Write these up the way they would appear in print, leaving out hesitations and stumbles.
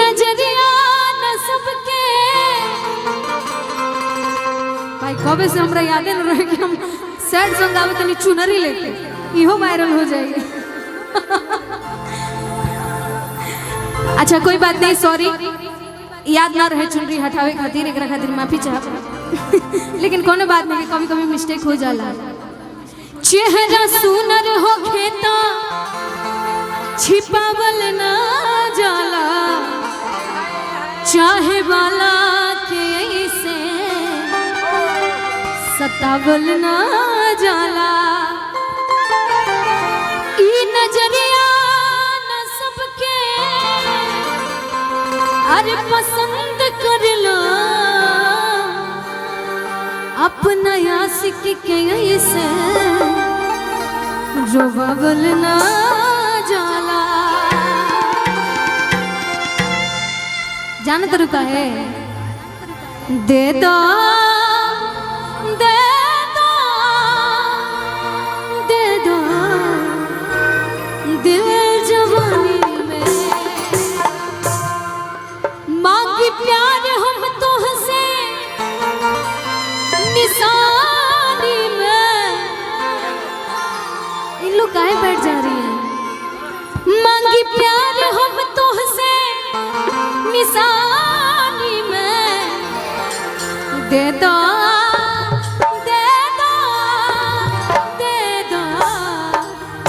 नजरिया न सबके भाई कबे से हमरा यादे न रहे कि हम सैड सॉन्ग गावे तनी चुनरी लेके इहो वायरल हो जाएगी। अच्छा कोई बात नहीं, सॉरी, याद ना रहे चुनरी हटावे खातिर, एकरा खातिर माफी चाहब। लेकिन कोनो बात नहीं, कभी कभी मिस्टेक हो जाला। चेहरा सुनर हो खेता छिपावल ना जाला, चाहे वाला के ऐसे सतावल ना जाला। ई नजरिया न सबके अरे पसंद करला, अपना आशिक के ऐसे रोवावल ना जाला। जानत रुका है दे दो दे दो दे दो दिल जवानी में, मांगी प्यार हम तुझसे निशानी में। इन लोग काहे बैठ जा रही है? मांगी प्यार हम तुझसे निशानी में, दे दो दे दो दे दो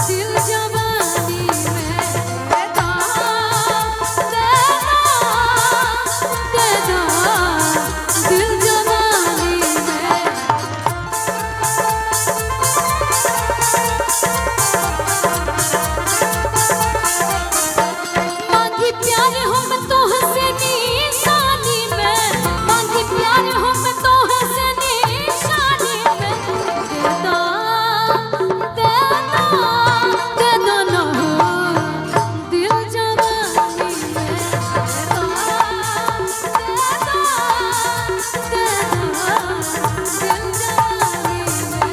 दिल जवानी में, दे दो दे दो दिल जवानी में। मांगी प्यार हम तुझसे निशानी में, मांगी प्यार हम तुझसे निशानी में, दे दो दे दो दे दो ना दिल जवानी में, दे दो दे दो दिल जवानी में।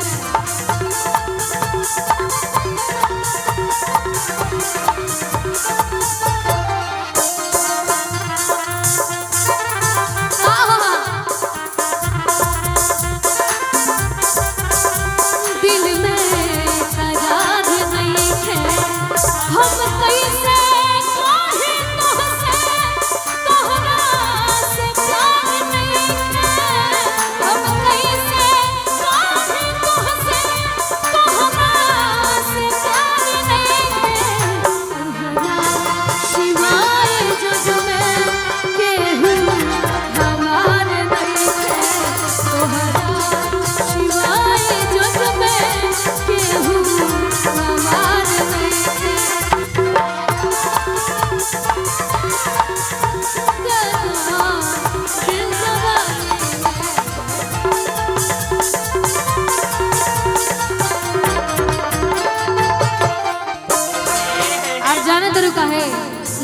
दिल में करार नहीं है, हम कैसे काहे तुझसे तोहरा से प्यार नहीं है, हम कैसे काहे तुझसे तोहरा से प्यार नहीं है। तोहरा सिवाय जग में केहू हमार नहीं है, तोहरा सिवाय जग में केहू हमार नहीं है। दिल जवानी और जाने तरु काहे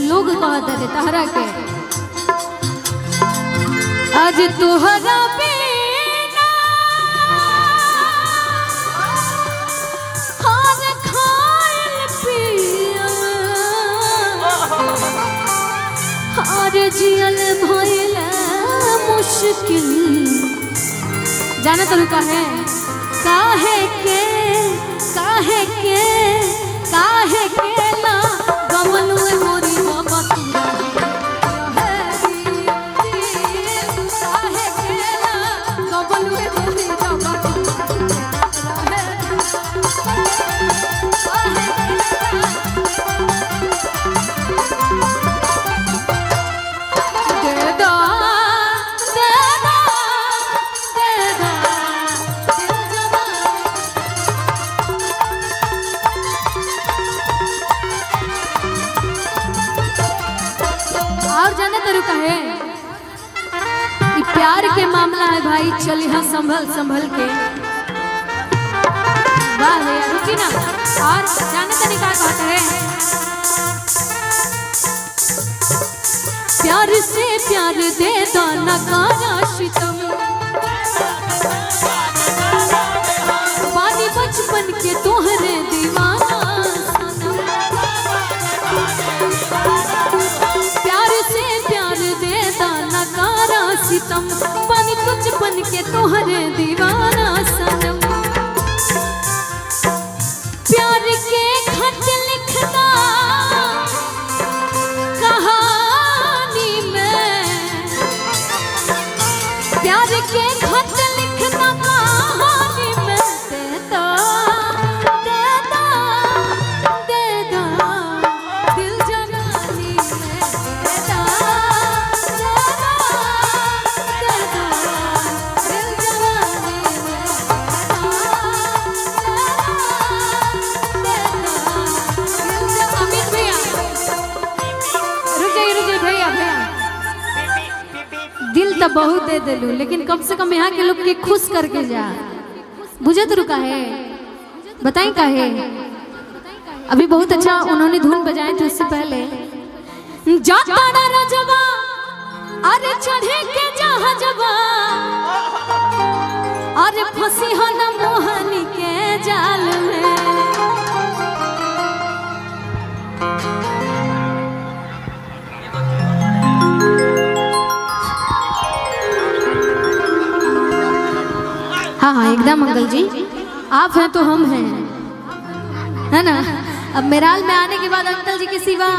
लोग कहत रे तहरा के आज तोहरा बिना हार खाइल पिया, हार जियल भइल मुश्किल। जाने तरु काहे काहे के काहे के काहे के ना गमलू मोरी बबतुरा काहे के ना गमलू मोरी बबतुरा दे दो दे दो दे दो दिल जवानी। और जाने तरु काहे ई प्यार के मामला है भाई, चली हाँ संभल संभल के। वाह यार रुकी ना। और जाने तरीका कहते हैं प्यार से प्यार दे दो न कारा शितम, पानी बचपन के तोहरे दीवाना सनम। प्यार से प्यार तो बहुत दे दिलू, लेकिन कम से कम यहाँ के लोग के खुश करके जा। बुझे तो रुका है, बताई का है। अभी बहुत अच्छा उन्होंने धुन बजाए थे उससे पहले। जाता ना रजवा अरे चढ़े के जहाजवा, अरे फंसी हो न मोहनी के जाल में। हाँ हाँ एकदम अंकल जी, आप हैं तो हम हैं, है ना। अब मेराल में आने के बाद अंकल जी के सिवा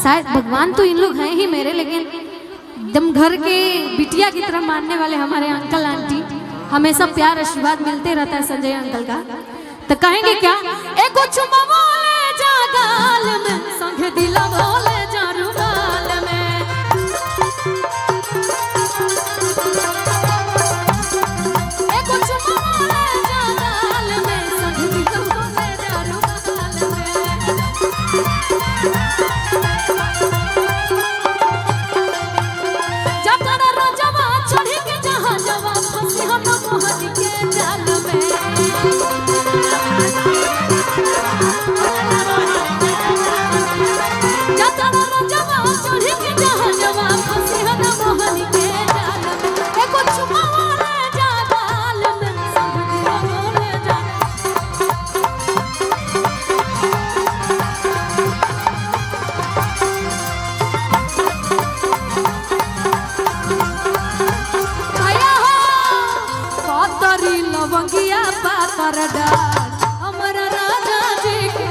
शायद भगवान तो इन लोग हैं ही मेरे, लेकिन एकदम घर के बिटिया की तरह मानने वाले हमारे अंकल आंटी, हमेशा प्यार आशीर्वाद मिलते रहता है संजय अंकल का। तो कहेंगे क्या, एको चुम्मा बोले जा गाल में, संगे दिला बोले जा रुमाल में। एको चुम्मा बोले जा गाल में, संगे दिला बोले जा रुमाल में। जाता रजवा चढ़ी के जहाजवा, फंसी हो न मोहनी के जाल में। जाता रजवा चढ़ी के जहाजवा, फंसी हो न मोहनी के जाल में। एको चुम्मा बोले जा गाल में, संगे दिला बोले जा। पातरी लवंगिया पातर डाल हमारा राजा जी के।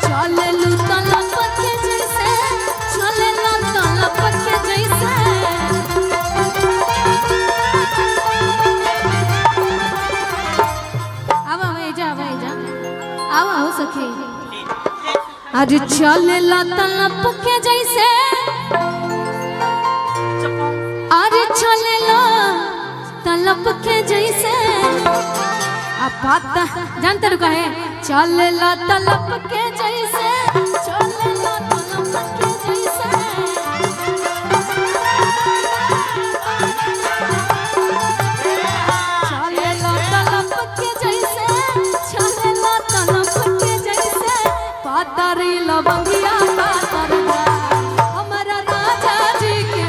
चले लू तलप के जैसे, चले लू तलप के जैसे। अब जा अब हो सके। अरे चले लू तलप के जैसे, अरे चलेला तलप के जैसे। अब पाता जानते रुका है, चलेला तलप के जैसे, चलेला तलप के जैसे। चलेला तलप के जैसे, चलेला तलप के जैसे। पातरी लवंगिया पातर हमारा राजा जी के।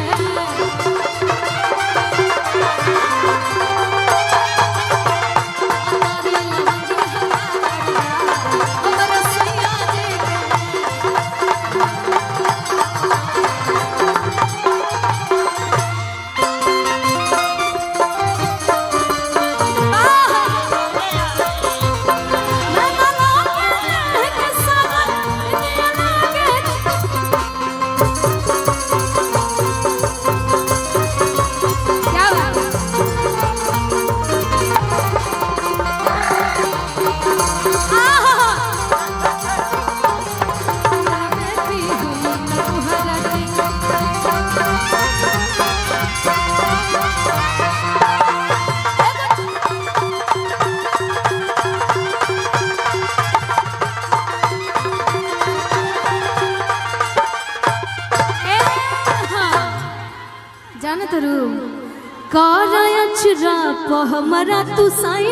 जानत रू, कारा अचरा प हमरा तू साई।